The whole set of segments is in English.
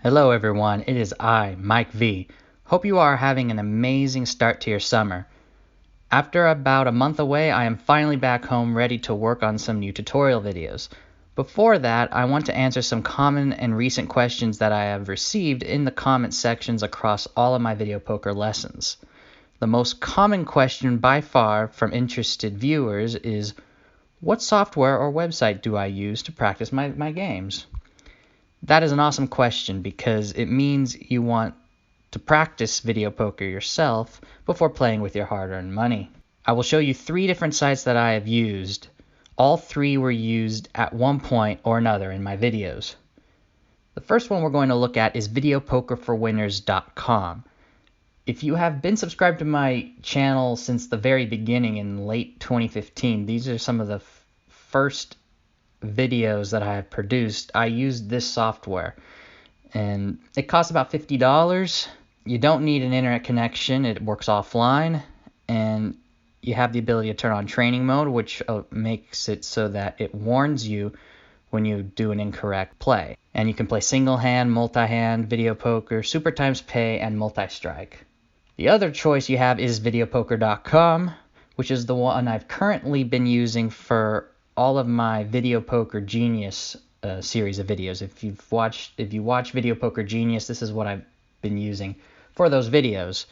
Hello everyone, it is I, Mike V. Hope you are having an amazing start to your summer. After about a month away, I am finally back home ready to work on some new tutorial videos. Before that, I want to answer some common and recent questions that I have received in the comment sections across all of my video poker lessons. The most common question by far from interested viewers is, what software or website do I use to practice my games? That is an awesome question because it means you want to practice video poker yourself before playing with your hard-earned money. I will show you 3 different sites that I have used. All 3 were used at one point or another in my videos. The first one we're going to look at is videopokerforwinners.com. If you have been subscribed to my channel since the very beginning in late 2015, these are some of the first videos that I have produced. I used this software and it costs about $50. You don't need an internet connection, it works offline, and you have the ability to turn on training mode, which makes it so that it warns you when you do an incorrect play. And you can play single hand, multi-hand, video poker, super times pay, and multi-strike. The other choice you have is videopoker.com, which is the one I've currently been using for all of my Video Poker Genius series of videos. If you watch Video Poker Genius, this is what I've been using for those videos.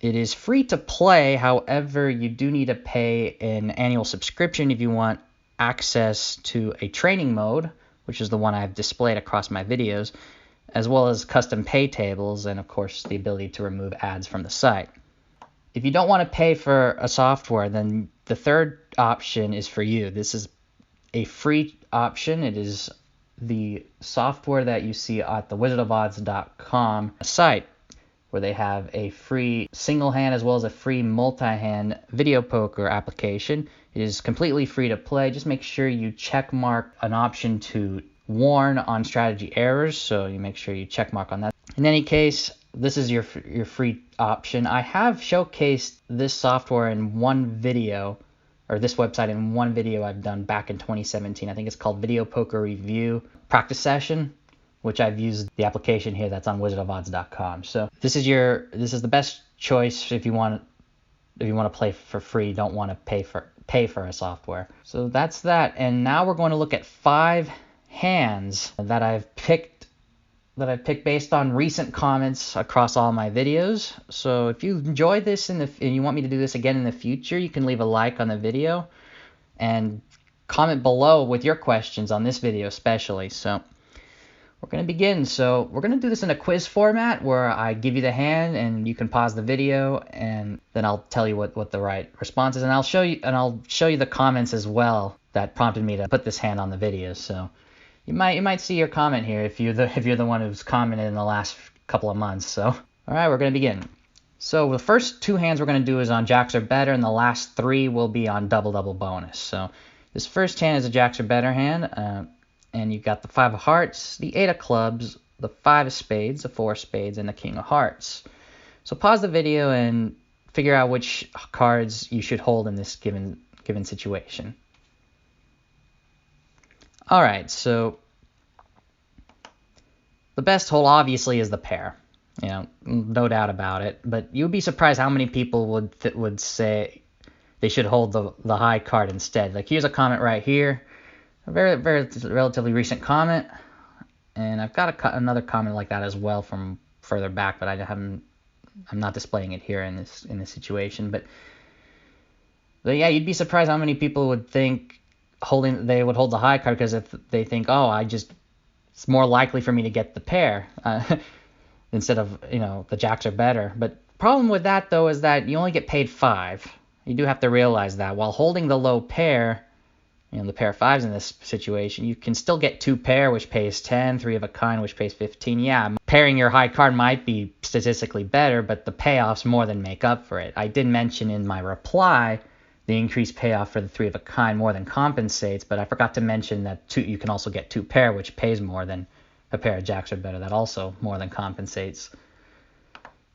It is free to play, however, you do need to pay an annual subscription if you want access to a training mode, which is the one I've displayed across my videos, as well as custom pay tables, and of course the ability to remove ads from the site. If you don't want to pay for a software, then the third option is for you. This is a free option. It is the software that you see at the wizardofodds.com site, where they have a free single hand as well as a free multi-hand video poker application. It is completely free to play. Just make sure you check mark an option to warn on strategy errors, so you make sure you check mark on that. In any case, this is your free option. I have showcased this software in one video, or this website in one video I've done back in 2017. I think it's called Video Poker Review Practice Session, which I've used the application here that's on wizardofodds.com. So this is the best choice if you want to play for free, don't want to pay for a software. So that's that. And now we're going to look at 5 hands that I've picked based on recent comments across all my videos. So if you enjoyed this and you want me to do this again in the future, you can leave a like on the video and comment below with your questions on this video especially. So we're going to begin. So we're going to do this in a quiz format where I give you the hand and you can pause the video, and then I'll tell you what the right response is, and I'll show you the comments as well that prompted me to put this hand on the video. So you might see your comment here if you're the one who's commented in the last couple of months. So all right, we're going to begin. So the first 2 hands we're going to do is on jacks or better, and the last 3 will be on double bonus. So this first hand is a jacks or better hand, and you've got the 5 of hearts, the 8 of clubs, the 5 of spades, the 4 of spades, and the king of hearts. So pause the video and figure out which cards you should hold in this given situation. All right, so the best hole obviously is the pair, no doubt about it. But you'd be surprised how many people would say they should hold the high card instead. Like here's a comment right here, a very relatively recent comment, and I've got another comment like that as well from further back, but I'm not displaying it here in this situation. But yeah, you'd be surprised how many people would think they would hold the high card because if they think, it's more likely for me to get the pair instead of the jacks are better. But problem with that though is that you only get paid 5. You do have to realize that while holding the low pair, the pair of 5s in this situation, you can still get 2 pair, which pays 10, 3 of a kind, which pays 15. Yeah, pairing your high card might be statistically better, but the payoffs more than make up for it. I did mention in my reply the increased payoff for the 3 of a kind more than compensates, but I forgot to mention that you can also get 2 pair, which pays more than a pair of jacks or better. That also more than compensates.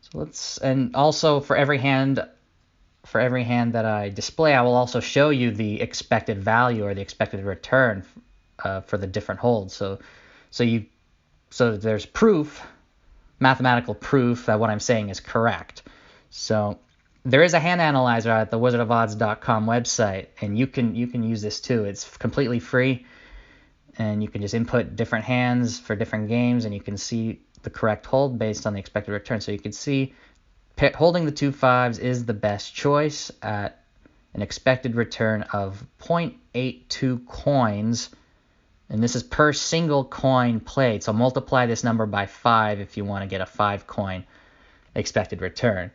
So and also for every hand that I display, I will also show you the expected value or the expected return for the different holds. So So there's proof, mathematical proof that what I'm saying is correct. So there is a hand analyzer at the wizardofodds.com website, and you can use this too. It's completely free, and you can just input different hands for different games, and you can see the correct hold based on the expected return. So you can see holding the 2 5s is the best choice at an expected return of 0.82 coins, and this is per single coin played. So multiply this number by 5 if you want to get a 5 coin expected return.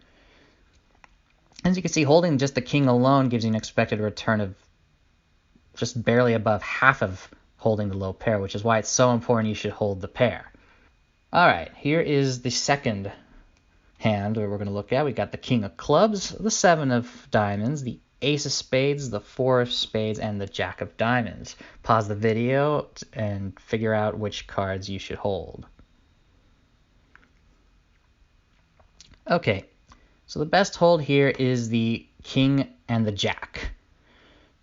As you can see, holding just the king alone gives you an expected return of just barely above half of holding the low pair, which is why it's so important you should hold the pair. All right, here is the second hand where we're going to look at. We got the king of clubs, the 7 of diamonds, the ace of spades, the 4 of spades, and the jack of diamonds. Pause the video and figure out which cards you should hold. Okay, so the best hold here is the king and the jack.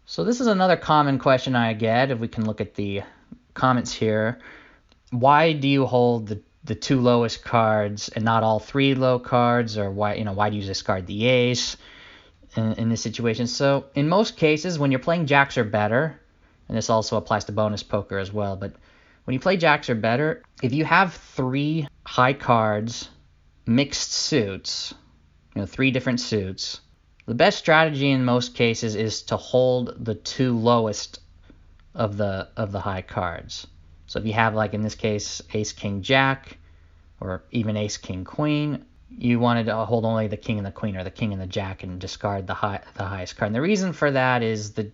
So this is another common question I get. If we can look at the comments here, why do you hold the 2 lowest cards and not all 3 low cards, or why do you discard the ace in this situation? So in most cases, when you're playing jacks or better, and this also applies to bonus poker as well, but when you play jacks or better, if you have 3 high cards, mixed suits, 3 different suits, the best strategy in most cases is to hold the 2 lowest of the high cards. So if you have, like in this case, ace king jack, or even ace king queen, you wanted to hold only the king and the queen, or the king and the jack, and discard the highest card. And the reason for that is the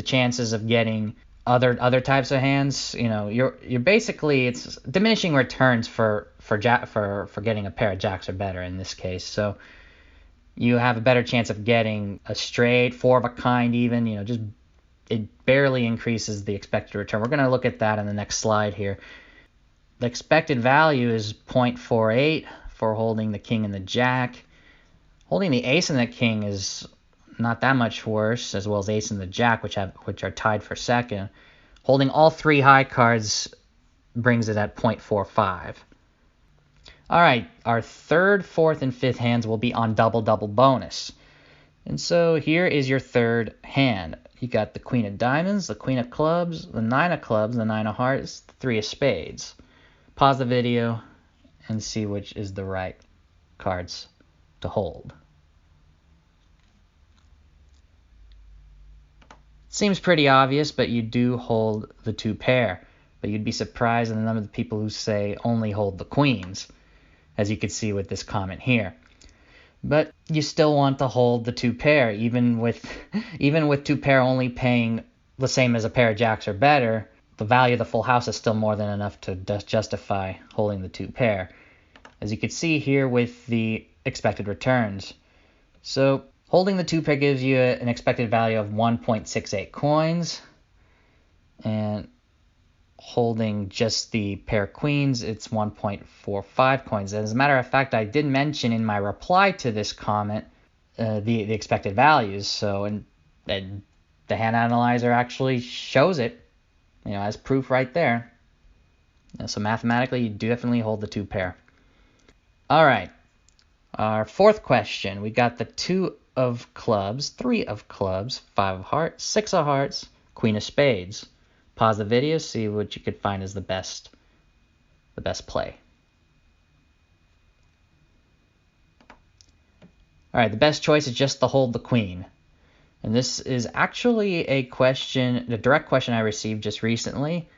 chances of getting other types of hands. You're basically, it's diminishing returns for getting a pair of jacks or better in this case. So you have a better chance of getting a straight, 4 of a kind even, just it barely increases the expected return. We're going to look at that in the next slide here. The expected value is 0.48 for holding the king and the jack. Holding the ace and the king is not that much worse, as well as ace and the jack, which are tied for second. Holding all 3 high cards brings it at 0.45. All right, our third, fourth, and fifth hands will be on double-double bonus. And so here is your third hand. You got the queen of diamonds, the queen of clubs, the 9 of clubs, the 9 of hearts, the 3 of spades. Pause the video and see which is the right cards to hold. Seems pretty obvious, but you do hold the 2 pair. But you'd be surprised at the number of the people who say only hold the queens, as you can see with this comment here. But you still want to hold the 2 pair, even with 2 pair only paying the same as a pair of jacks or better. The value of the full house is still more than enough to justify holding the 2 pair, as you can see here with the expected returns. So holding the 2 pair gives you an expected value of 1.68 coins, and holding just the pair of queens, it's 1.45 coins. As a matter of fact, I did mention in my reply to this comment the expected values. So and the hand analyzer actually shows it, as proof right there. So mathematically, you do definitely hold the 2 pair. All right, our fourth question. We got the 2 of clubs, 3 of clubs, 5 of hearts, 6 of hearts, queen of spades. Pause the video, see what you could find as the best play. All right, the best choice is just to hold the queen. And this is actually a direct question I received just recently.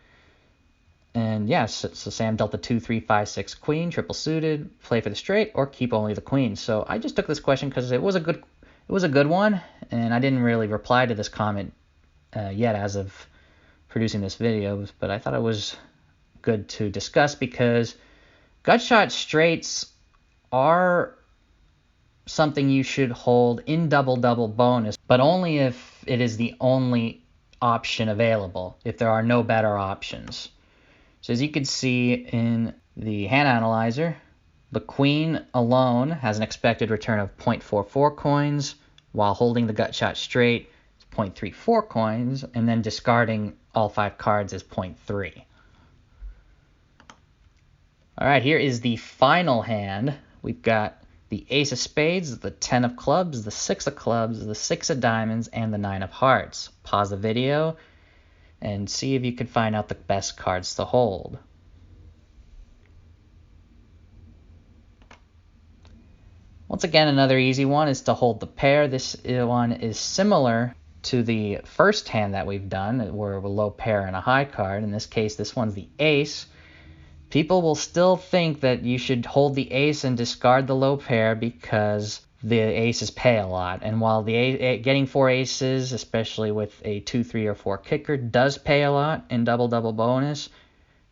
And yes, so Sam Delta 2, 3, 5, 6 queen, triple suited, play for the straight, or keep only the queen. So I just took this question because it was a good one, and I didn't really reply to this comment yet as of producing this video, but I thought it was good to discuss because gut shot straights are something you should hold in double-double bonus, but only if it is the only option available, if there are no better options. So as you can see in the hand analyzer, the queen alone has an expected return of 0.44 coins, while holding the gut shot straight is 0.34 coins, and then discarding all 5 cards is 0.3. All right, here is the final hand. We've got the ace of spades, the 10 of clubs, the 6 of clubs, the 6 of diamonds, and the 9 of hearts. Pause the video and see if you can find out the best cards to hold. Once again, another easy one is to hold the pair. This one is similar to the first hand that we've done, where a low pair and a high card. In this case, this one's the ace. People will still think that you should hold the ace and discard the low pair because the aces pay a lot. And while the getting 4 aces, especially with a 2, 3, or 4 kicker, does pay a lot in double-double bonus,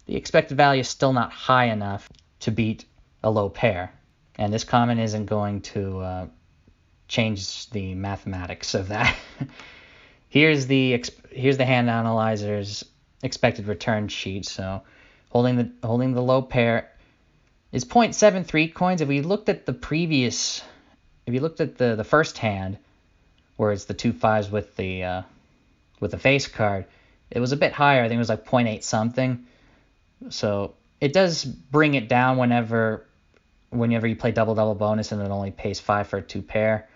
the expected value is still not high enough to beat a low pair. And this comment isn't going to change the mathematics of that. Here's the hand analyzer's expected return sheet. So holding the low pair is 0.73 coins. If we looked at the first hand, where it's the 2 5s with the face card, it was a bit higher. I think it was like 0.8 something. So it does bring it down whenever you play double bonus and it only pays 5 for a 2 pair.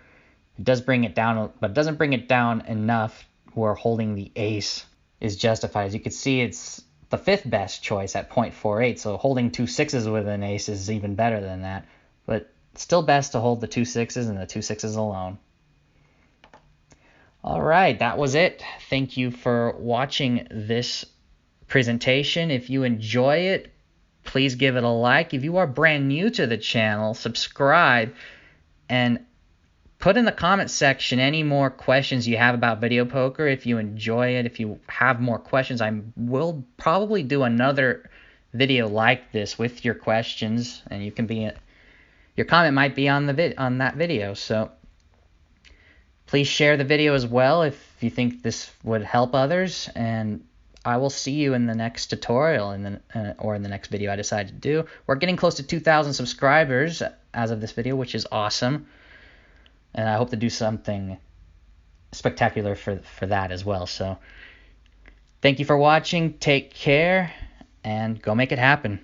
It does bring it down, but it doesn't bring it down enough where holding the ace is justified. As you can see, it's the 5th best choice at 0.48, so holding 2 6s with an ace is even better than that. But it's still best to hold the 2 6s and the 2 6s alone. All right, that was it. Thank you for watching this presentation. If you enjoy it, please give it a like. If you are brand new to the channel, subscribe and put in the comment section any more questions you have about video poker. If you enjoy it, if you have more questions, I will probably do another video like this with your questions, and your comment might be on that video. So please share the video as well if you think this would help others, and I will see you in the next tutorial or in the next video I decide to do. We're getting close to 2,000 subscribers as of this video, which is awesome. And I hope to do something spectacular for that as well. So thank you for watching. Take care and go make it happen.